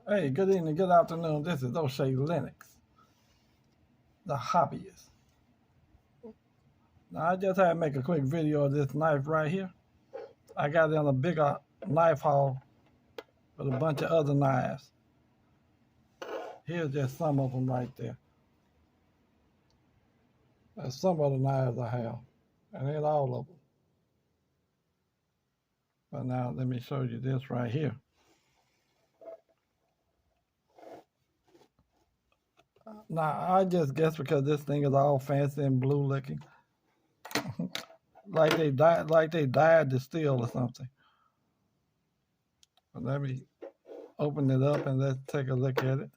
Hey, good evening, good afternoon. This is O'Shea Lennox, the hobbyist. Now, I just had to make a quick video of this knife right here. I got it in a bigger knife haul with a bunch of other knives. Here's just some of them right there. That's some of the knives I have, and ain't all of them. But now let me show you this right here. Now I just guess because this thing is all fancy and blue looking, like they dyed the steel or something. But let me open it up and let's take a look at it.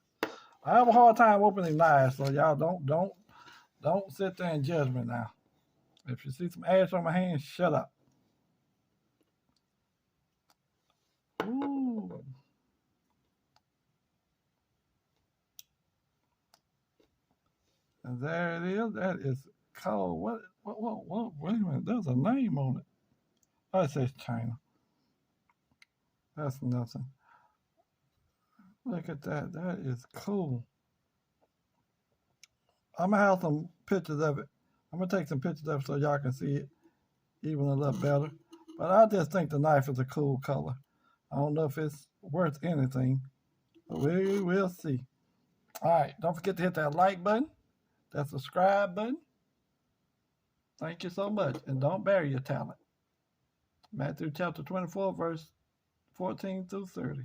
I have a hard time opening knives, so y'all don't sit there and judge me now. If you see some ash on my hand, shut up. Ooh. And there it is. That is called what? Wait a minute. There's a name on it. Oh, it says China. That's nothing. Look at that. That is cool. I'm gonna have some pictures of it. I'm gonna take some pictures of it so y'all can see it even a little better. But I just think the knife is a cool color. I don't know if it's worth anything, but we will see. All right, don't forget to hit that like button, that subscribe button. Thank you so much, and don't bury your talent. Matthew chapter 24, verse 14 through 30.